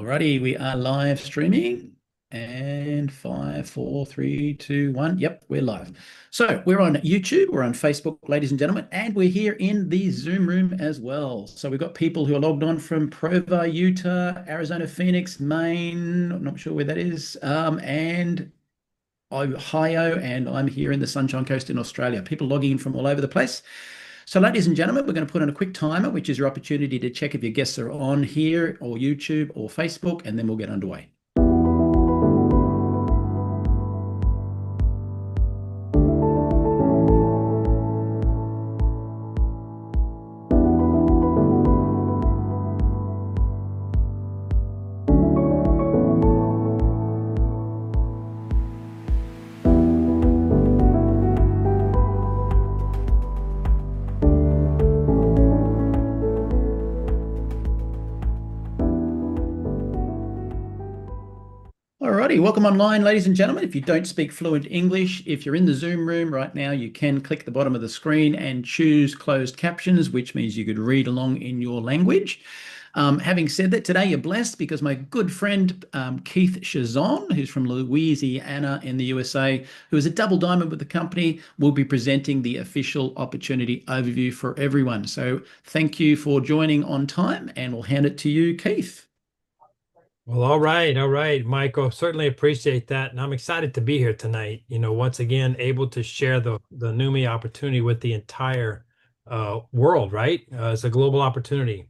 Alrighty, we are live streaming. And five, four, three, two, one. Yep, we're live. So we're on YouTube, we're on Facebook, ladies and gentlemen, and we're here in the Zoom room as well. So we've got people who are logged on from Provo, Utah, Arizona, Phoenix, Maine. I'm not sure where that is, and Ohio, and I'm here in the Sunshine Coast in Australia. People logging in from all over the place. So, ladies and gentlemen, we're going to put on a quick timer, which is your opportunity to check if your guests are on here or YouTube or Facebook, and then we'll get underway. Alrighty, welcome online, ladies and gentlemen. If you don't speak fluent English, if you're in the Zoom room right now, you can click the bottom of the screen and choose closed captions, which means you could read along in your language. Having said that, today you're blessed because my good friend Keith Chazon, who's from Louisiana in the USA, who is a double diamond with the company, will be presenting the official opportunity overview for everyone. So thank you for joining on time, and we'll hand it to you, Keith. Well, all right, Michael. Certainly appreciate that, and I'm excited to be here tonight. Once again, able to share the Neumi opportunity with the entire world. Right, it's a global opportunity,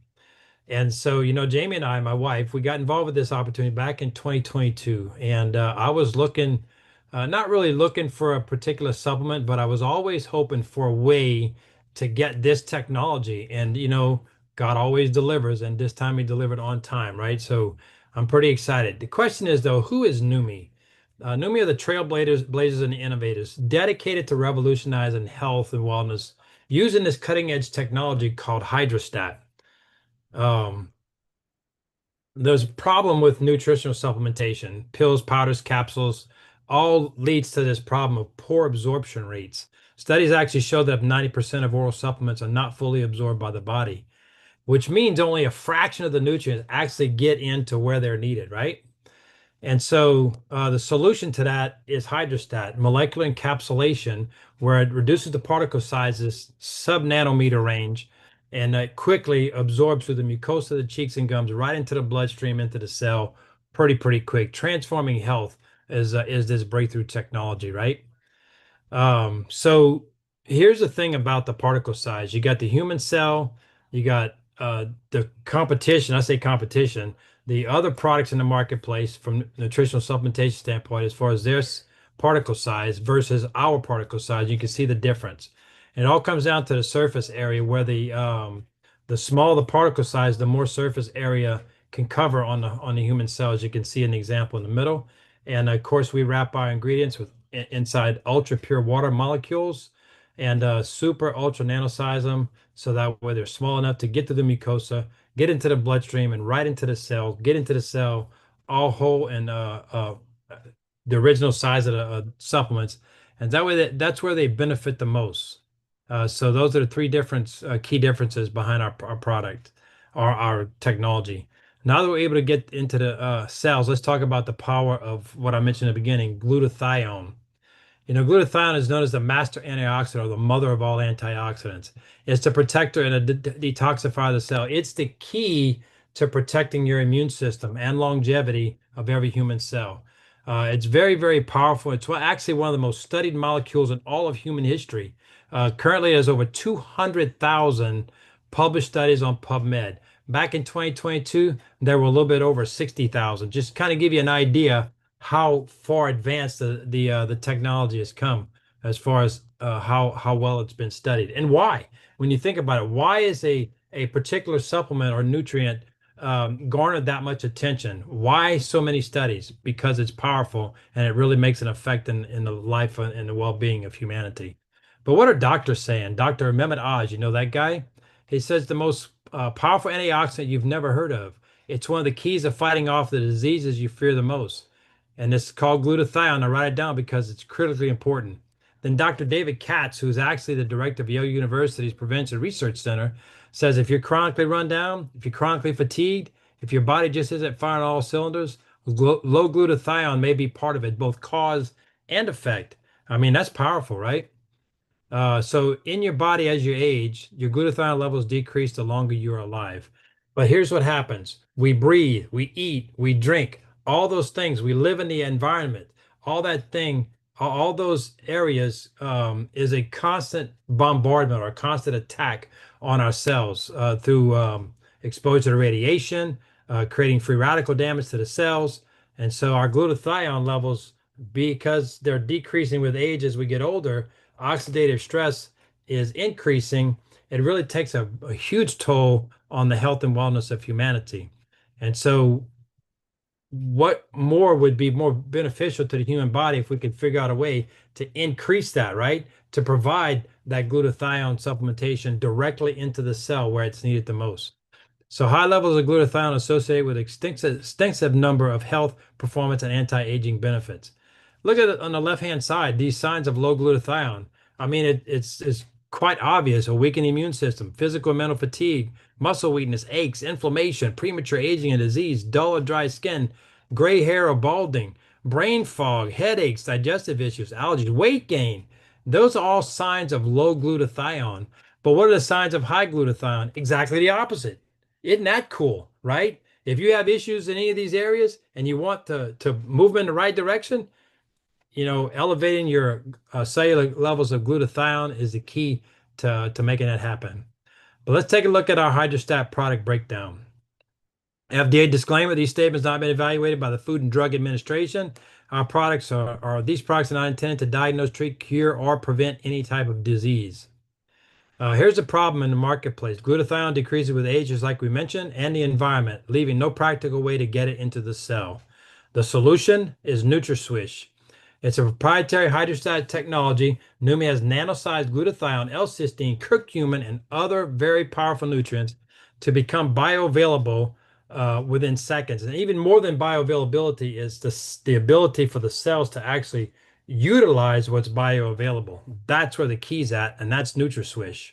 and so Jamie and I, my wife, we got involved with this opportunity back in 2022, and I was looking, not really looking for a particular supplement, but I was always hoping for a way to get this technology, and God always delivers, and this time He delivered on time. Right, so. I'm pretty excited. The question is, though, who is Neumi? Neumi are the trailblazers, blazers, and innovators dedicated to revolutionizing health and wellness using this cutting-edge technology called hydrostat. Um, there's a problem with nutritional supplementation, pills, powders, capsules, all leads to this problem of poor absorption rates. Studies actually show that 90% of oral supplements are not fully absorbed by the body, which means only a fraction of the nutrients actually get into where they're needed, right? And so the solution to that is hydrostat, molecular encapsulation, where it reduces the particle sizes sub-nanometer range, and it quickly absorbs through the mucosa of the cheeks and gums right into the bloodstream, into the cell, pretty quick. Transforming health is this breakthrough technology, right? So here's the thing about the particle size. You got the human cell, you got the competition. I say competition, the other products in the marketplace from nutritional supplementation standpoint, as far as their particle size versus our particle size, you can see the difference. And it all comes down to the surface area, where the smaller the particle size, the more surface area can cover on the human cells. You can see an example in the middle. And of course, we wrap our ingredients with inside ultra pure water molecules and super ultra nanosize them so that way they're small enough to get to the mucosa, get into the bloodstream, and right into the cell, get into the cell all whole and the original size of the supplements. And that way that's where they benefit the most. So those are the three different key differences behind our product, our technology. Now that we're able to get into the cells, let's talk about the power of what I mentioned in the beginning, glutathione. Glutathione is known as the master antioxidant, or the mother of all antioxidants. It's the protector and a detoxifier of the cell. It's the key to protecting your immune system and longevity of every human cell. It's very powerful. It's actually one of the most studied molecules in all of human history. Currently, there's over 200,000 published studies on PubMed. Back in 2022, there were a little bit over 60,000. Just kind of give you an idea how far advanced the technology has come, as far as how well it's been studied and why. When you think about it, why is a particular supplement or nutrient garnered that much attention? Why so many studies? Because it's powerful and it really makes an effect in the life and the well-being of humanity. But what are doctors saying? Dr. Mehmet Oz, you know that guy? He says the most powerful antioxidant you've never heard of. It's one of the keys of fighting off the diseases you fear the most. And this is called glutathione. I write it down because it's critically important. Then Dr. David Katz, who's actually the director of Yale University's Prevention Research Center, says if you're chronically run down, if you're chronically fatigued, If your body just isn't firing all cylinders, low glutathione may be part of it, both cause and effect. I mean, that's powerful, right? So in your body as you age, your glutathione levels decrease the longer you're alive. But here's what happens. We breathe, we eat, we drink, all those things. We live in the environment. All that thing, all those areas is a constant bombardment or a constant attack on our cells through exposure to radiation, creating free radical damage to the cells. And so our glutathione levels, because they're decreasing with age as we get older, oxidative stress is increasing, it really takes a huge toll on the health and wellness of humanity. And so, what more would be more beneficial to the human body if we could figure out a way to increase that, right? To provide that glutathione supplementation directly into the cell where it's needed the most. So high levels of glutathione associated with extensive number of health, performance, and anti-aging benefits. Look at it on the left-hand side, these signs of low glutathione. I mean, it's quite obvious: a weakened immune system, physical and mental fatigue, muscle weakness, aches, inflammation, premature aging and disease, dull or dry skin, gray hair or balding, brain fog, headaches, digestive issues, allergies, weight gain. Those are all signs of low glutathione. But what are the signs of high glutathione? Exactly the opposite. Isn't that cool, right? If you have issues in any of these areas and you want to move in the right direction, elevating your cellular levels of glutathione is the key to making that happen. But let's take a look at our hydrostat product breakdown. FDA disclaimer: these statements have not been evaluated by the Food and Drug Administration. These products are not intended to diagnose, treat, cure, or prevent any type of disease. Here's the problem in the marketplace. Glutathione decreases with age, just like we mentioned, and the environment, leaving no practical way to get it into the cell. The solution is NutraSwish. It's a proprietary hydrostatic technology. Neumi has nano-sized glutathione, L-cysteine, curcumin, and other very powerful nutrients to become bioavailable within seconds. And even more than bioavailability is the ability for the cells to actually utilize what's bioavailable. That's where the key's at, and that's NutraSwish.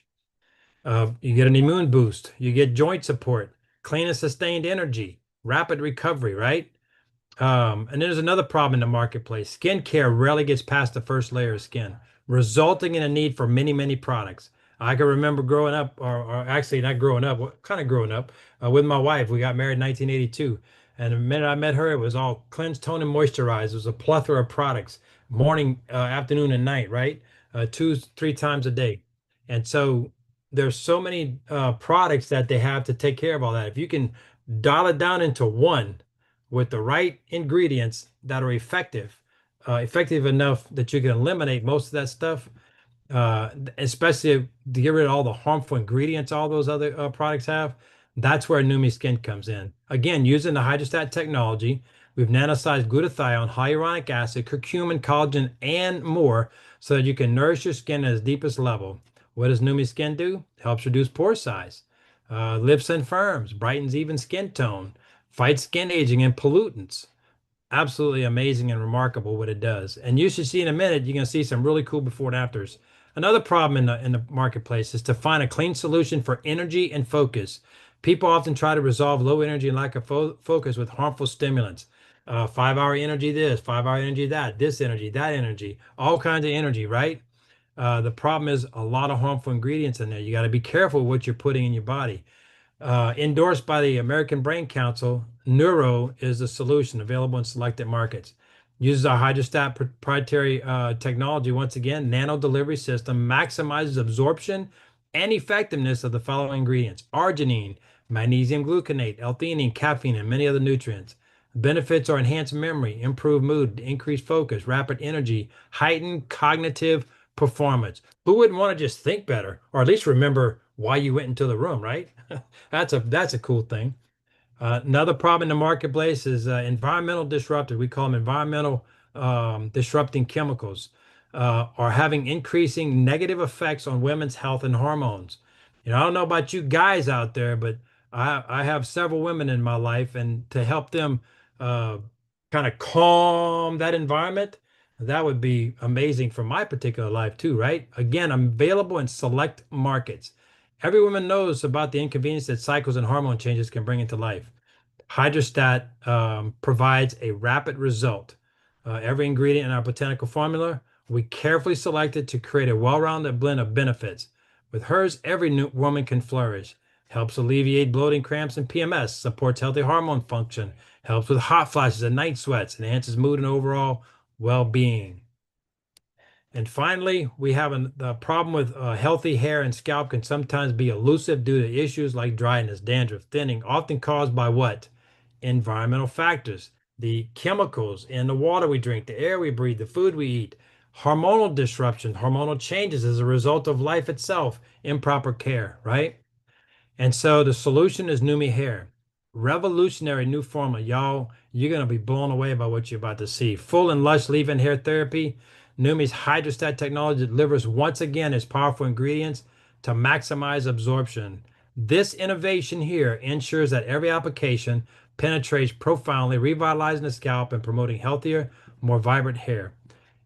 You get an immune boost. You get joint support, clean and sustained energy, rapid recovery, right? And then there's another problem in the marketplace. Skincare rarely gets past the first layer of skin, resulting in a need for many, many products. I can remember growing up, or actually not growing up, kind of growing up with my wife. We got married in 1982. And the minute I met her, it was all cleanse, tone, and moisturize. It was a plethora of products, morning, afternoon, and night, right? 2, 3 times a day. And so there's so many products that they have to take care of all that. If you can dial it down into one, with the right ingredients that are effective enough that you can eliminate most of that stuff, especially to get rid of all the harmful ingredients all those other products have. That's where Neumi Skin comes in. Again, using the hydrostat technology, we've nano-sized glutathione, hyaluronic acid, curcumin, collagen, and more so that you can nourish your skin at its deepest level. What does Neumi Skin do? Helps reduce pore size, lifts and firms, brightens even skin tone, fights skin aging and pollutants. Absolutely amazing and remarkable what it does. And you should see in a minute, you're going to see some really cool before and afters. Another problem in the marketplace is to find a clean solution for energy and focus. People often try to resolve low energy and lack of focus with harmful stimulants. 5 hour energy this, 5 hour energy that, this energy, that energy, all kinds of energy, right? The problem is a lot of harmful ingredients in there. You got to be careful what you're putting in your body. Endorsed by the American Brain Council, Neuro is the solution available in selected markets. Uses our hydrostat proprietary technology, once again, nano delivery system, maximizes absorption and effectiveness of the following ingredients: arginine, magnesium gluconate, L-theanine, caffeine, and many other nutrients. Benefits are enhanced memory, improved mood, increased focus, rapid energy, heightened cognitive performance. Who wouldn't want to just think better, or at least remember why you went into the room, right? That's a cool thing. Another problem in the marketplace is environmental disruptors. We call them environmental disrupting chemicals, are having increasing negative effects on women's health and hormones. I don't know about you guys out there, but I have several women in my life, and to help them kind of calm that environment, that would be amazing for my particular life too, right? Again, I'm available in select markets. Every woman knows about the inconvenience that cycles and hormone changes can bring into life. Hydrostat provides a rapid result. Every ingredient in our botanical formula, we carefully selected to create a well-rounded blend of benefits. With hers, every new woman can flourish. Helps alleviate bloating, cramps, and PMS, supports healthy hormone function, helps with hot flashes and night sweats, enhances mood and overall well-being. And finally, we have the problem with healthy hair and scalp can sometimes be elusive due to issues like dryness, dandruff, thinning, often caused by what? Environmental factors, the chemicals in the water we drink, the air we breathe, the food we eat, hormonal disruption, hormonal changes as a result of life itself, improper care, right? And so the solution is Neumi Hair. Revolutionary new formula. Y'all, you're going to be blown away by what you're about to see. Full and lush leave-in hair therapy. Neumi's hydrostat technology delivers once again its powerful ingredients to maximize absorption. This innovation here ensures that every application penetrates profoundly, revitalizing the scalp and promoting healthier, more vibrant hair.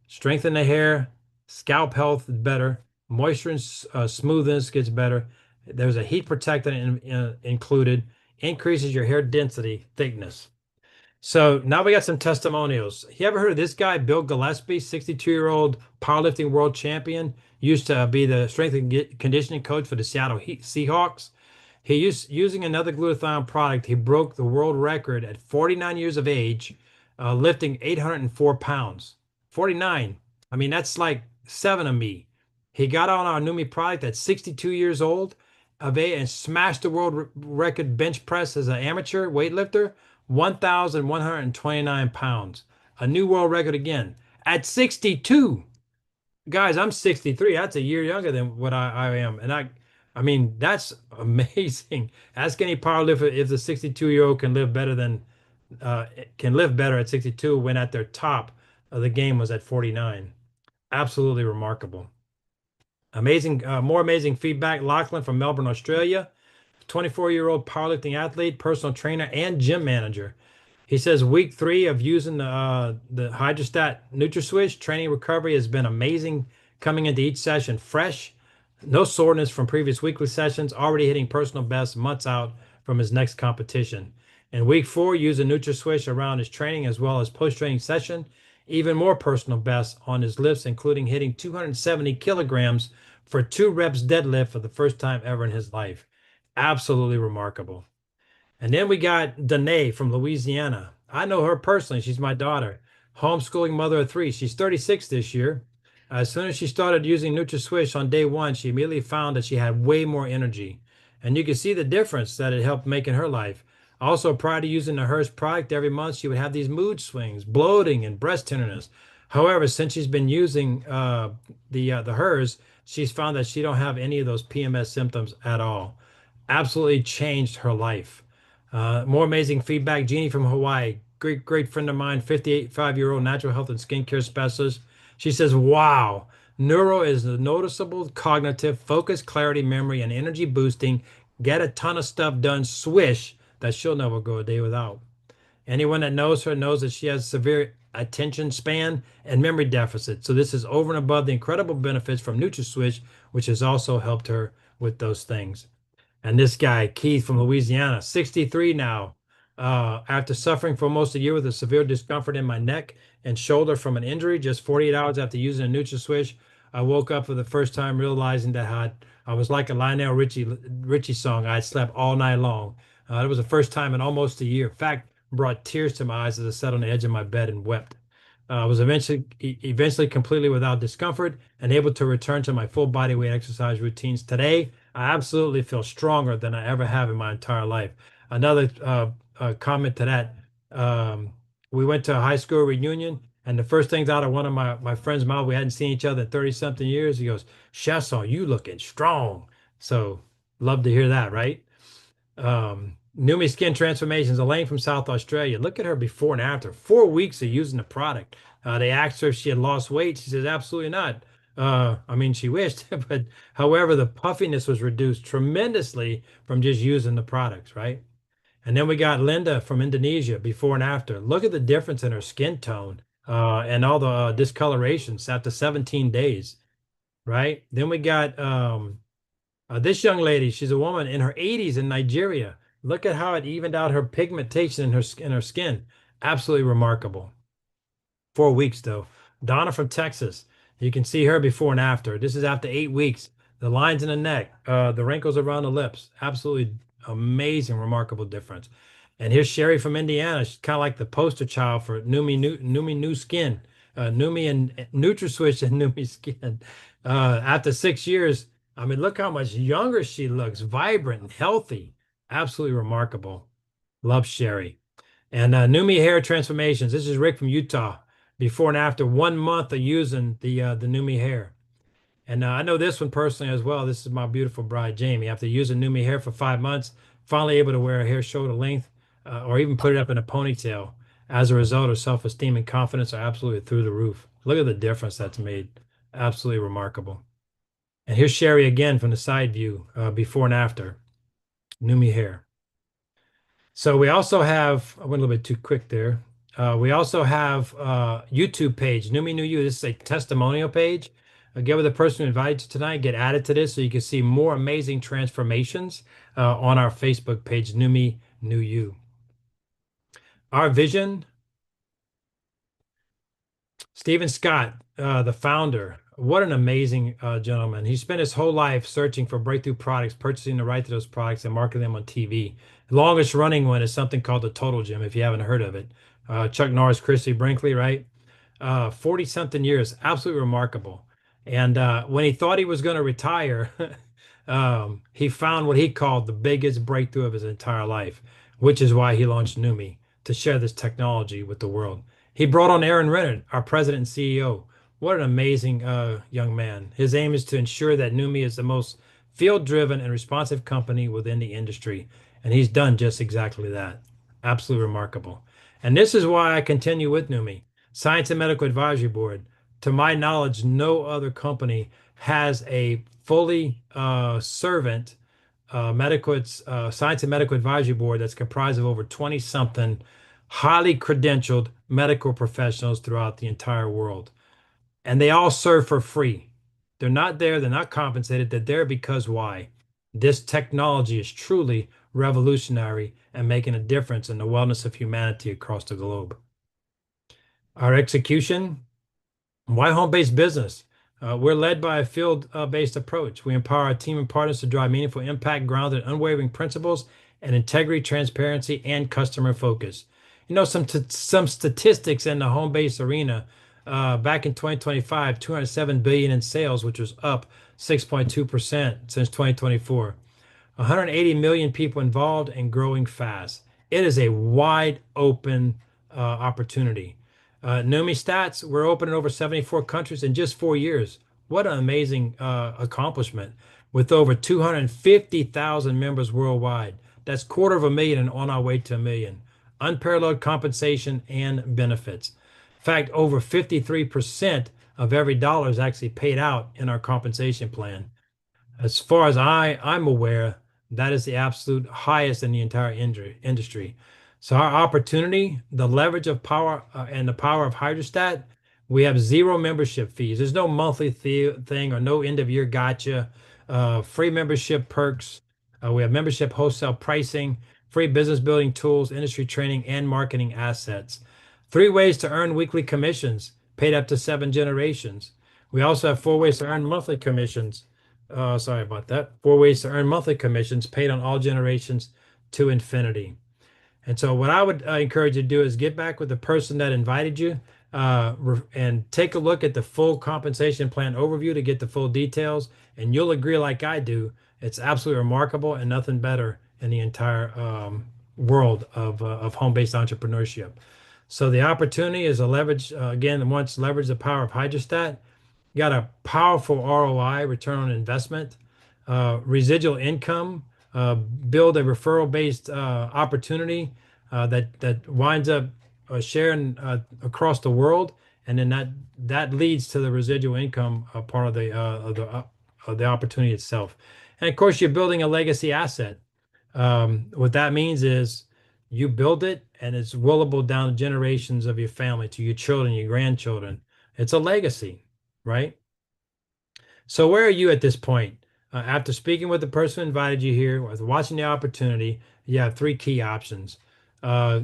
Strengthen the hair, scalp health is better, moisture and smoothness gets better. There's a heat protectant included, increases your hair density, thickness. So now we got some testimonials. You ever heard of this guy, Bill Gillespie, 62-year-old powerlifting world champion, used to be the strength and conditioning coach for the Seattle Seahawks. He using another glutathione product. He broke the world record at 49 years of age, lifting 804 pounds. 49. I mean, that's like 7 of me. He got on our Neumi product at 62 years old of age and smashed the world record bench press as an amateur weightlifter, 1,129 pounds. A new world record again at 62. Guys, I'm 63. That's a year younger than what I am. And I mean, that's amazing. Ask any powerlifter if the 62-year-old can live better at 62 when at their top of the game was at 49. Absolutely remarkable. Amazing, more amazing feedback. Lachlan from Melbourne, Australia, 24-year-old powerlifting athlete, personal trainer, and gym manager. He says week 3 of using the Hydrostat NutraSwish training recovery has been amazing. Coming into each session fresh, no soreness from previous weekly sessions, already hitting personal best months out from his next competition. In week 4, using NutraSwish around his training as well as post-training session, even more personal bests on his lifts, including hitting 270 kilograms for 2 reps deadlift for the first time ever in his life. Absolutely remarkable. And then we got Danae from Louisiana. I know her personally. She's my daughter. Homeschooling mother of 3. She's 36 this year. As soon as she started using NutraSwish on day 1, she immediately found that she had way more energy. And you can see the difference that it helped make in her life. Also, prior to using the Hers product, every month she would have these mood swings, bloating, and breast tenderness. However, since she's been using the Hers, she's found that she don't have any of those PMS symptoms at all. Absolutely changed her life. More amazing feedback. Jeannie from Hawaii, great friend of mine, 55-year-old natural health and skincare specialist. She says, wow, neuro is the noticeable cognitive focus, clarity, memory, and energy boosting. Get a ton of stuff done, swish, that she'll never go a day without. Anyone that knows her knows that she has severe attention span and memory deficit. So this is over and above the incredible benefits from NutraSwish, which has also helped her with those things. And this guy, Keith from Louisiana, 63 now. After suffering for almost a year with a severe discomfort in my neck and shoulder from an injury, just 48 hours after using a NutraSwish, I woke up for the first time realizing that I was like a Lionel Richie song. I had slept all night long. It was the first time in almost a year. In fact, brought tears to my eyes as I sat on the edge of my bed and wept. I was eventually completely without discomfort and able to return to my full body weight exercise routines. Today, I absolutely feel stronger than I ever have in my entire life. Another comment to that, we went to a high school reunion, and the first things out of one of my friend's mouth, we hadn't seen each other in 30-something years. He goes, Chasson, you looking strong. So love to hear that, right? Neumi Skin Transformations, Elaine from South Australia. Look at her before and after. 4 weeks of using the product. They asked her if she had lost weight. She says, absolutely not. I mean, she wished, but however, the puffiness was reduced tremendously from just using the products, right? And then we got Linda from Indonesia, before and after. Look at the difference in her skin tone and all the discolorations after 17 days, right? Then we got this young lady. She's a woman in her 80s in Nigeria. Look at how it evened out her pigmentation in her skin. Absolutely remarkable. 4 weeks though. Donna from Texas. You can see her before and after. This is after 8 weeks. The lines in the neck, the wrinkles around the lips. Absolutely amazing, remarkable difference. And here's Sherry from Indiana. She's kind of like the poster child for Neumi New Skin, Neumi and NutraSwitch and Neumi Skin. After 6 years, I mean, look how much younger she looks, vibrant and healthy. Absolutely remarkable. Love Sherry. And Neumi Hair Transformations. This is Rick from Utah. Before and after 1 month of using the Neumi Hair. And I know this one personally as well. This is my beautiful bride, Jamie. After using Neumi Hair for 5 months, finally able to wear her hair shoulder length or even put it up in a ponytail. As a result, her self-esteem and confidence are absolutely through the roof. Look at the difference that's made. Absolutely remarkable. And here's Sherry again from the side view, before and after. Neumi Hair. So we also have, I went a little bit too quick there. We also have YouTube page, Neumi New You. This is a testimonial page. Get with the person who invited you tonight, get added to this so you can see more amazing transformations on our Facebook page, Neumi New You. Our vision, Stephen Scott, the founder. What an amazing gentleman. He spent his whole life searching for breakthrough products, purchasing the right to those products, and marketing them on TV. The longest running one is something called the Total Gym, if you haven't heard of it. Chuck Norris, Christy Brinkley, right? 40 something years, absolutely remarkable. And when he thought he was going to retire, he found what he called the biggest breakthrough of his entire life, which is why he launched Neumi to share this technology with the world. He brought on Aaron Renner, our president and CEO. What an amazing young man. His aim is to ensure that Neumi is the most field-driven and responsive company within the industry. And he's done just exactly that. Absolutely remarkable. And this is why I continue with Neumi. Science and Medical Advisory Board. To my knowledge, no other company has a fully servant Science and Medical Advisory Board that's comprised of over 20 something highly credentialed medical professionals throughout the entire world. And they all serve for free. They're not there, they're not compensated, they're there because why? This technology is truly revolutionary and making a difference in the wellness of humanity across the globe. Our execution, why home-based business? We're led by a field-based approach. We empower our team and partners to drive meaningful impact grounded in unwavering principles and integrity, transparency, and customer focus. You know, some statistics in the home-based arena. Back in 2025, 207 billion in sales, which was up 6.2% since 2024. 180 million people involved and growing fast. It is a wide open opportunity. Neumi stats, we're open in over 74 countries in just 4 years. What an amazing accomplishment with over 250,000 members worldwide. That's 250,000 and on our way to 1 million. Unparalleled compensation and benefits. In fact, over 53% of every dollar is actually paid out in our compensation plan. As far as I'm aware, that is the absolute highest in the entire industry. So our opportunity, the leverage of power and the power of Hydrostat, we have zero membership fees. There's no monthly thing or no end of year gotcha. Free membership perks. We have membership wholesale pricing, free business building tools, industry training, and marketing assets. 3 ways to earn weekly commissions, paid up to 7 generations. We also have 4 ways to earn monthly commissions. Sorry about that. 4 ways to earn monthly commissions paid on all generations to infinity. And so what I would encourage you to do is get back with the person that invited you and take a look at the full compensation plan overview to get the full details. And you'll agree like I do, it's absolutely remarkable and nothing better in the entire world of home-based entrepreneurship. So the opportunity is a leverage, again, once leverage the power of Hydrostat. You got a powerful ROI, return on investment, residual income, build a referral-based opportunity that winds up sharing across the world, and then that leads to the residual income part of the opportunity itself. And of course, you're building a legacy asset. What that means is you build it, and it's willable down the generations of your family to your children, your grandchildren. It's a legacy, right? So where are you at this point? After speaking with the person who invited you here, with watching the opportunity, you have three key options. Uh,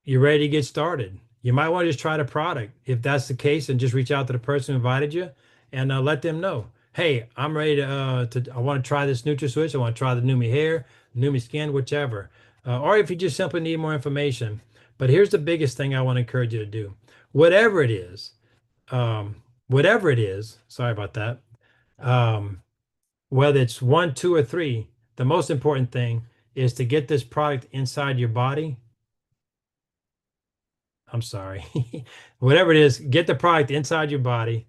you're ready to get started. You might want to just try the product. If that's the case, and just reach out to the person who invited you and let them know, hey, I'm ready I want to try this NutraSwitch. I want to try the Neumi hair, Neumi skin, whichever. Or if you just simply need more information. But here's the biggest thing I want to encourage you to do. Whatever it is, um, whatever it is, sorry about that. Um, whether it's one, two, or three, the most important thing is to get this product inside your body. I'm sorry. Whatever it is, get the product inside your body,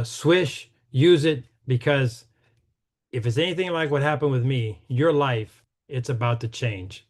swish, use it, because if it's anything like what happened with me, your life, it's about to change.